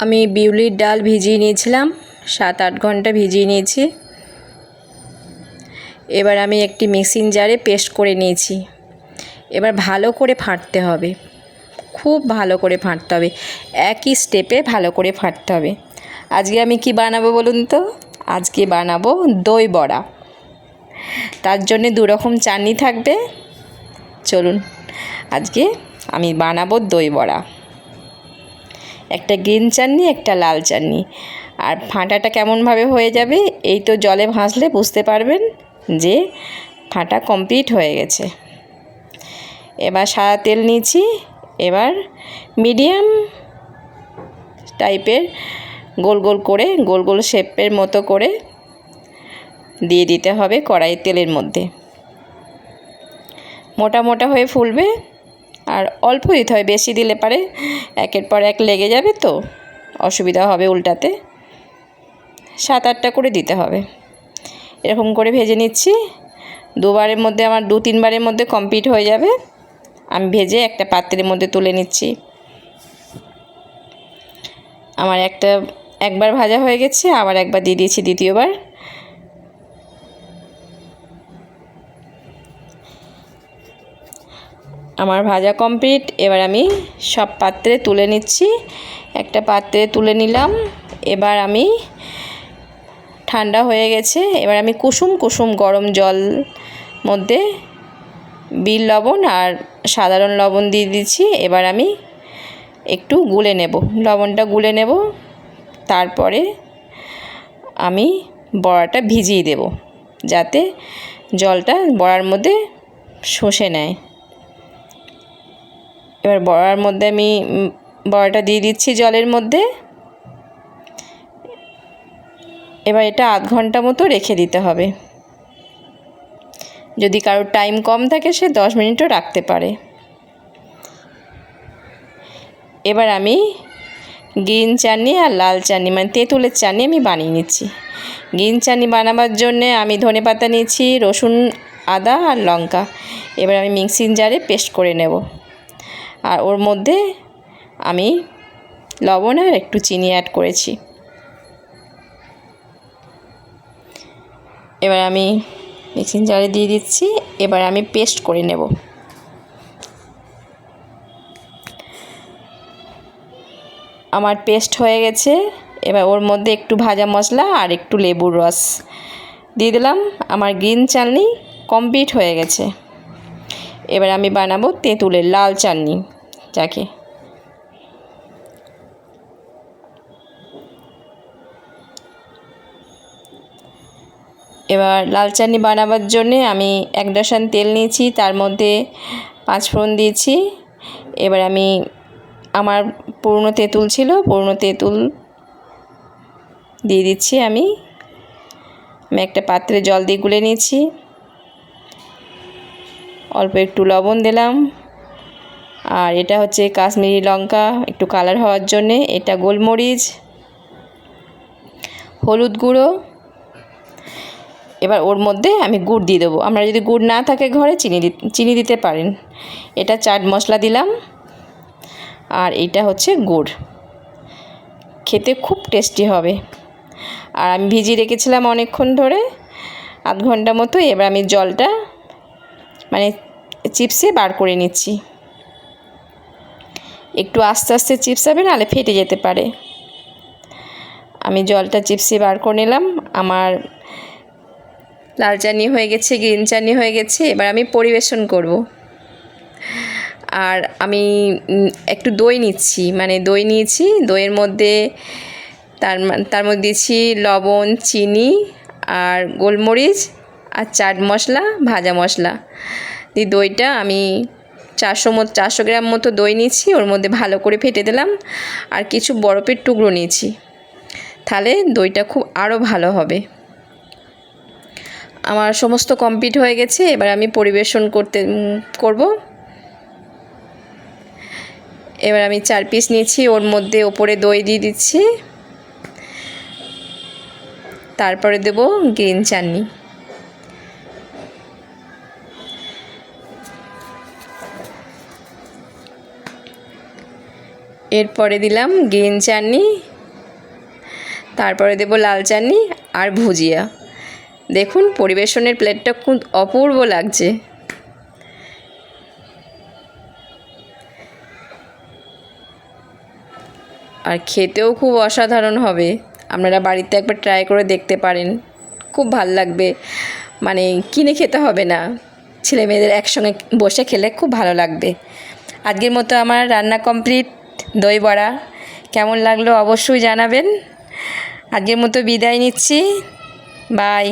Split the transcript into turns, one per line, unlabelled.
আমি বিউলির ডাল ভিজিয়ে নিয়েছিলাম, 7-8 ঘন্টা ভিজিয়ে নিয়েছি। এবার আমি একটি মিক্সিং জারে পেস্ট করে নিয়েছি। এবার ভালো করে ফাটতে হবে, খুব ভালো করে ফাটতে হবে, একই স্টেপে ভালো করে ফাটতে হবে। আজকে আমি কি বানাবো বলুন তো? আজকে বানাবো দই বড়া। তার জন্য 2 রকম চাটনি থাকবে। চলুন আজকে আমি বানাবো দই বড়া, একটা গ্রিন চাটনি, একটা লাল চাটনি। আর ফাটাটা কেমনভাবে হয়ে যাবে এই তো জলে ভাসলে বুঝতে পারবেন যে ফাটা কমপ্লিট হয়ে গেছে। এবার সাদা তেল নিয়েছি। এবার মিডিয়াম টাইপের গোল গোল করে, গোল গোল শেপের মতো করে দিয়ে দিতে হবে কড়াইয়ের তেলের মধ্যে। মোটা মোটা হয়ে ফুলবে, আর অল্প দিতে হয়, বেশি দিলে পারে একের পর এক লেগে যাবে, তো অসুবিধা হবে উল্টাতে। 7-8টা করে দিতে হবে। এরকম করে ভেজে নিচ্ছি। 2বারের মধ্যে আমার 2-3 বারের মধ্যে কমপ্লিট হয়ে যাবে। আমি ভেজে একটা পাত্রের মধ্যে তুলে নিচ্ছি। আমার একবার ভাজা হয়ে গেছে, আবার একবার দিয়ে দিয়েছি দ্বিতীয়বার। আমার ভাজা কমপ্লিট। এবার আমি সব পাত্রে তুলে নিচ্ছি। একটা পাত্রে তুলে নিলাম। এবার আমি ঠান্ডা হয়ে গেছে। এবার আমি কুসুম কুসুম গরম জল মধ্যে বিট লবণ আর সাধারণ লবণ দিয়ে দিচ্ছি। এবার আমি একটু গুলে নেব, লবণটা গুলে নেব। তারপরে আমি বড়াটা ভিজিয়ে দেব, যাতে জলটা বড়ার মধ্যে শুষে নেয়। এবার বড়ার মধ্যে আমি বড়াটা দিয়ে দিচ্ছি জলের মধ্যে। এবার এটা আধ ঘন্টা মতো রেখে দিতে হবে। যদি কারোর টাইম কম থাকে সে 10 মিনিটও রাখতে পারে। এবার আমি গ্রিন চাটনি আর লাল চাটনি, মানে তেঁতুলের চাটনি আমি বানিয়ে নিচ্ছি। গ্রিন চাটনি বানাবার জন্যে আমি ধনেপাতা নিয়েছি, রসুন, আদা আর লঙ্কা। এবার আমি মিক্সিং জারে পেস্ট করে নেব। আর ওর মধ্যে আমি লবণ আর একটু চিনি অ্যাড করেছি। এবার আমি মিক্সিং জারে দিয়ে দিচ্ছি। এবার আমি পেস্ট করে নেব। আমার পেস্ট হয়ে গেছে। এবার ওর মধ্যে একটু ভাজা মশলা আর একটু লেবুর রস দিয়ে দিলাম। আমার গ্রিন চাটনি কমপ্লিট হয়ে গেছে। এবার আমি বানাবো তেঁতুলের লাল চাটনি, যাকে এবার লাল চাটনি বানাবার জন্যে আমি 1 ডজন তেল নিয়েছি, তার মধ্যে 5 ফোড়ন দিয়েছি। এবার আমি আমার পুরনো তেঁতুল ছিল, পুরনো তেঁতুল দিয়ে দিচ্ছি। আমি একটা পাত্রে জল দিয়ে গুলে নিয়েছি। অল্প একটু লবণ দিলাম। আর এটা হচ্ছে কাশ্মীরি লঙ্কা, একটু কালার হওয়ার জন্যে। এটা গোলমরিচ, হলুদ গুঁড়ো। এবার ওর মধ্যে আমি গুড় দিয়ে দেবো। আপনারা যদি গুড় না থাকে ঘরে চিনি দিতে পারেন। এটা চাট মশলা দিলাম, আর এটা হচ্ছে গুড়। খেতে খুব টেস্টি হবে। আর আমি ভিজিয়ে রেখেছিলাম অনেকক্ষণ ধরে, আধ ঘন্টা মতো। এবার আমি জলটা মানে চিপসে বার করে নিচ্ছি। একটু আস্তে আস্তে চিপসাবে, নাহলে ফেটে যেতে পারে। আমি জলটা চিপসে বার করে নিলাম। আমার লাল চাটনি হয়ে গেছে, গ্রিন চাটনি হয়ে গেছে। এবার আমি পরিবেশন করব। আর আমি একটু দই নিচ্ছি, মানে দই নিয়েছি। দইয়ের মধ্যে তার মধ্যে দিয়েছি লবণ, চিনি আর গোলমরিচ আর চাট মশলা, ভাজা মশলা দিয়ে দইটা আমি 400 গ্রাম মতো দই নিয়েছি। ওর মধ্যে ভালো করে ফেটে দিলাম। আর কিছু বরফের টুকরো নিয়েছি, তাহলে দইটা খুব আরও ভালো হবে। আমার সমস্ত কমপ্লিট হয়ে গেছে। এবার আমি পরিবেশন করব। এবার আমি 4 পিস নিয়েছি, ওর মধ্যে ওপরে দই দিয়ে দিচ্ছি। তারপরে দেব গ্রিন চাটনি। এরপরে দিলাম গ্রিন চাটনি, তারপরে দেবো লাল চাটনি আর ভুজিয়া। দেখুন পরিবেশনের প্লেটটা খুব অপূর্ব লাগছে। আর খেতেও খুব অসাধারণ হবে। আপনারা বাড়িতে একবার ট্রাই করে দেখতে পারেন, খুব ভাল লাগবে। মানে কিনে খেতে হবে না, ছেলে মেয়েদের একসঙ্গে বসে খেলে খুব ভালো লাগবে। আজকের মতো আমার রান্না কমপ্লিট। দই বড়া কেমন লাগলো অবশ্যই জানাবেন। আজকের মতো বিদায় নিচ্ছি, বাই।